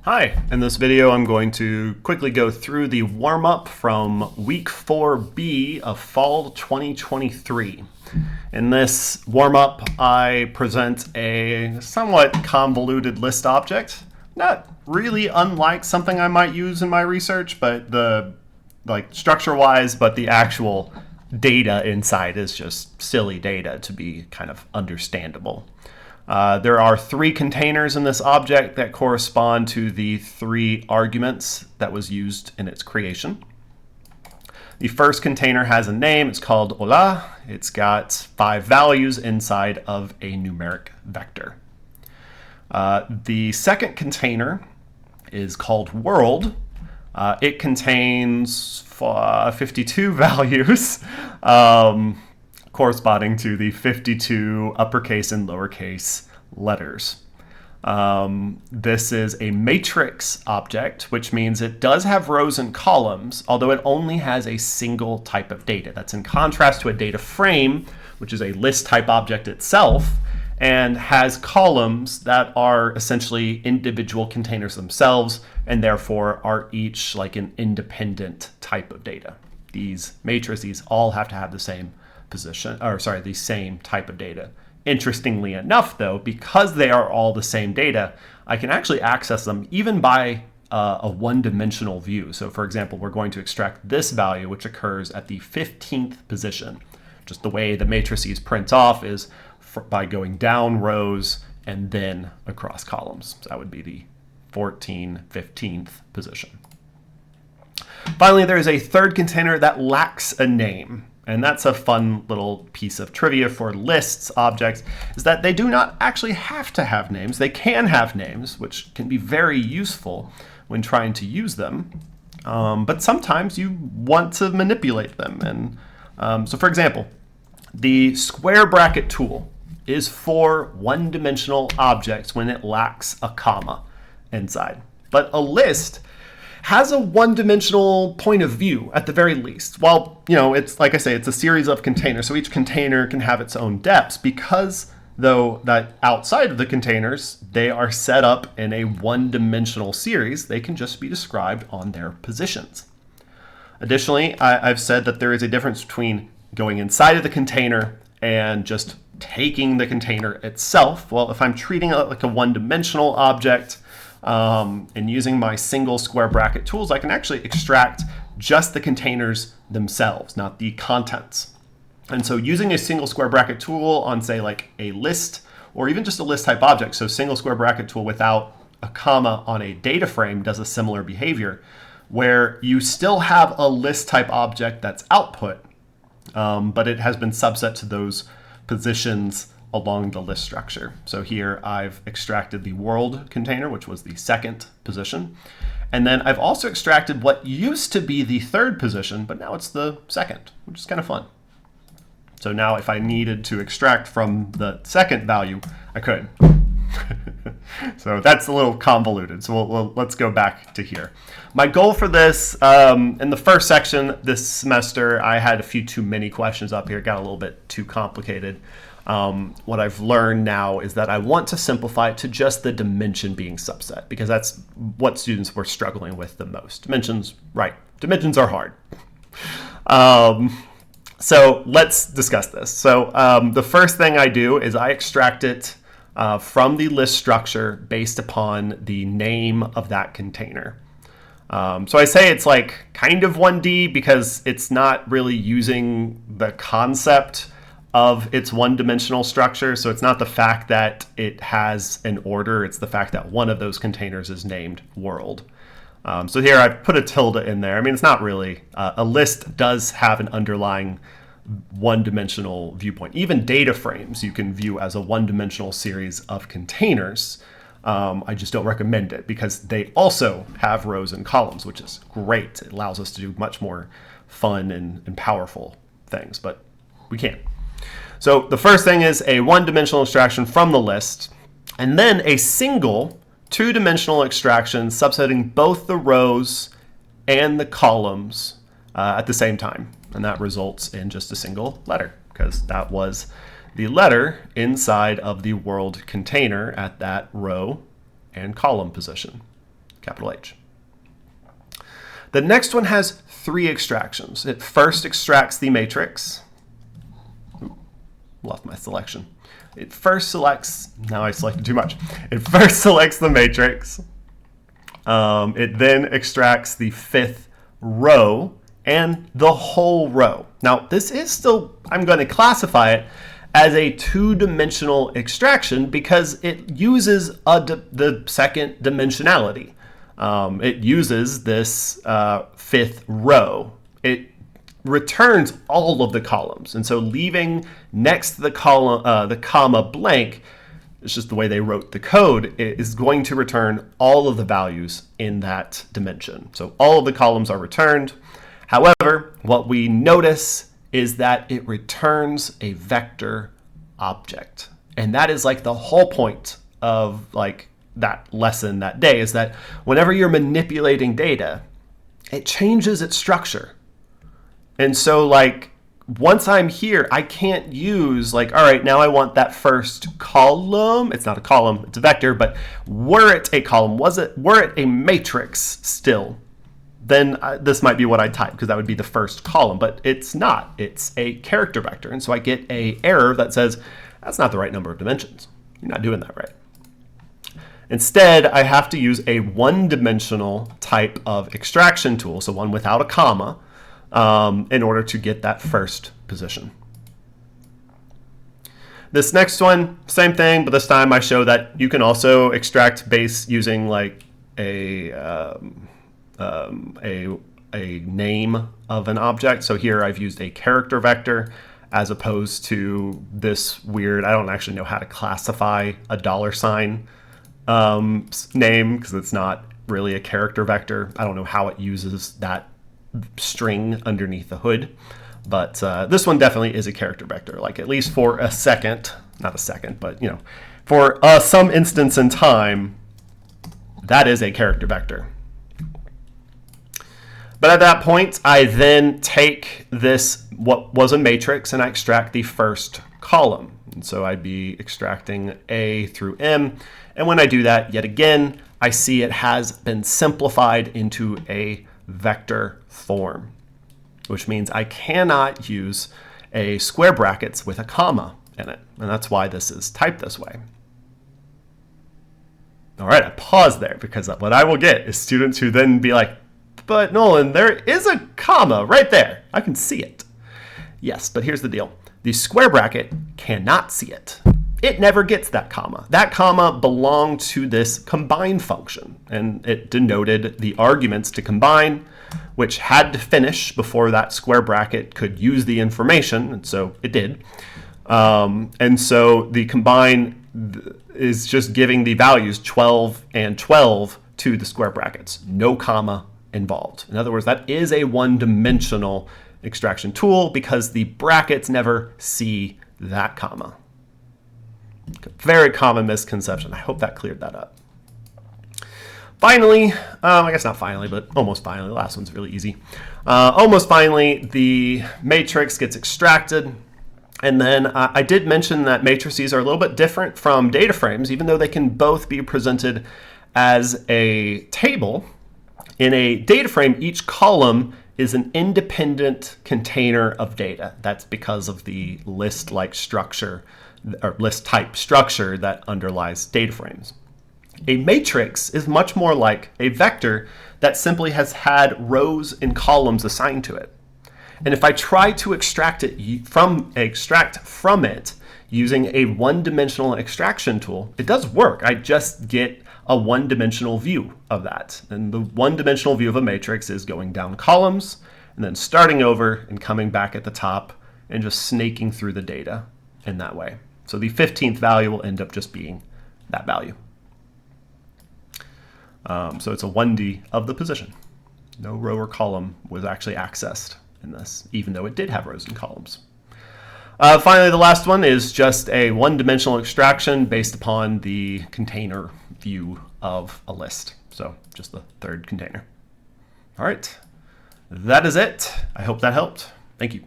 Hi, in this video I'm going to quickly go through the warm-up from Week 4b of Fall 2023. In this warm-up I present a somewhat convoluted list object, not really unlike something I might use in my research, but structure-wise, but the actual data inside is just silly data to be kind of understandable. There are three containers in this object that correspond to the three arguments that was used in its creation. The first container has a name. It's called hola. It's got 5 values inside of a numeric vector. The second container is called world. It contains 52 values corresponding to the 52 uppercase and lowercase letters. This is a matrix object, which means it does have rows and columns, although it only has a single type of data. That's in contrast to a data frame, which is a list type object itself, and has columns that are essentially individual containers themselves, and therefore are each like an independent type of data. These matrices all have to have the same the same type of data. Interestingly enough, though, because they are all the same data, I can actually access them even by a one-dimensional view. So for example, we're going to extract this value, which occurs at the 15th position. Just the way the matrices print off is by going down rows and then across columns. So that would be the 15th position. Finally, there is a third container that lacks a name. And that's a fun little piece of trivia for lists objects, is that they do not actually have to have names. They can have names, which can be very useful when trying to use them. But sometimes you want to manipulate them. And so for example, the square bracket tool is for one-dimensional objects when it lacks a comma inside. But a list has a one-dimensional point of view at the very least. While, it's like I say, it's a series of containers, so each container can have its own depths because, though, that outside of the containers, they are set up in a one-dimensional series, they can just be described on their positions. Additionally, I've said that there is a difference between going inside of the container and just taking the container itself. Well, if I'm treating it like a one-dimensional object, and using my single square bracket tools, I can actually extract just the containers themselves, not the contents. And so using a single square bracket tool on, say, like a list, or even just a list type object, so single square bracket tool without a comma on a data frame does a similar behavior, where you still have a list type object that's output, but it has been subset to those positions along the list structure. So here I've extracted the world container, which was the second position. And then I've also extracted what used to be the third position, but now it's the second, which is kind of fun. So now if I needed to extract from the second value, I could. So that's a little convoluted. So let's go back to here. My goal for this, in the first section this semester, I had a few too many questions up here. It got a little bit too complicated. What I've learned now is that I want to simplify it to just the dimension being subset, because that's what students were struggling with the most. Dimensions are hard. So let's discuss this. So the first thing I do is I extract it from the list structure based upon the name of that container. So I say it's like kind of 1D because it's not really using the concept of its one-dimensional structure. So it's not the fact that it has an order, it's the fact that one of those containers is named world. So here I've put a tilde in there. I mean, it's not really, a list does have an underlying one-dimensional viewpoint. Even data frames you can view as a one-dimensional series of containers. I just don't recommend it because they also have rows and columns, which is great. It allows us to do much more fun and powerful things, but we can't. So the first thing is a one-dimensional extraction from the list, and then a single two-dimensional extraction subsetting both the rows and the columns at the same time. And that results in just a single letter, because that was the letter inside of the world container at that row and column position. capital H. The next one has 3 extractions. It first extracts the matrix. Ooh, lost my selection. It first selects, now I selected too much. It first selects the matrix. It then extracts the 5th row and the whole row. Now, this is still, I'm going to classify it as a 2-dimensional extraction because it uses the second dimensionality. It uses this 5th row. It returns all of the columns, and so leaving next to the column, the comma blank, it's just the way they wrote the code, it is going to return all of the values in that dimension. So all of the columns are returned. However, what we notice is that it returns a vector object. And that is like the whole point of like that lesson that day, is that whenever you're manipulating data, it changes its structure. And so like once I'm here, I can't use like, all right, now I want that first column. It's not a column, it's a vector, but were it a column, were it a matrix still, then this might be what I type, because that would be the first column, but it's not. It's a character vector. And so I get an error that says, that's not the right number of dimensions. You're not doing that right. Instead, I have to use a 1-dimensional type of extraction tool, so one without a comma, in order to get that first position. This next one, same thing, but this time I show that you can also extract base using like a name of an object. So here I've used a character vector as opposed to this weird, I don't actually know how to classify a $sign name, because it's not really a character vector. I don't know how it uses that string underneath the hood, but this one definitely is a character vector, like at least for a second, not a second, but you know, for some instance in time, that is a character vector. But at that point, I then take this, what was a matrix, and I extract the first column. And so I'd be extracting A through M. And when I do that, yet again, I see it has been simplified into a vector form, which means I cannot use a square brackets with a comma in it. And that's why this is typed this way. All right, I pause there because what I will get is students who then be like, but Nolan, there is a comma right there. I can see it. Yes, but here's the deal. The square bracket cannot see it. It never gets that comma. That comma belonged to this combine function, and it denoted the arguments to combine, which had to finish before that square bracket could use the information, and so it did. And so the combine is just giving the values 12 and 12 to the square brackets. No comma involved. In other words, that is a 1-dimensional extraction tool because the brackets never see that comma. Very common misconception. I hope that cleared that up. Finally, I guess not finally, but almost finally, the last one's really easy. Almost finally, the matrix gets extracted. And then I did mention that matrices are a little bit different from data frames, even though they can both be presented as a table. In a data frame, each column is an independent container of data. That's because of the list-like structure or list type structure that underlies data frames. A matrix is much more like a vector that simply has had rows and columns assigned to it. And if I try to extract from it using a 1-dimensional extraction tool, it does work. I just get a 1-dimensional view of that. And the 1-dimensional view of a matrix is going down columns and then starting over and coming back at the top and just snaking through the data in that way. So the 15th value will end up just being that value. So it's a 1D of the position. No row or column was actually accessed in this, even though it did have rows and columns. Finally, the last one is just a 1-dimensional extraction based upon the container view of a list. So just the third container. All right, that is it. I hope that helped. Thank you.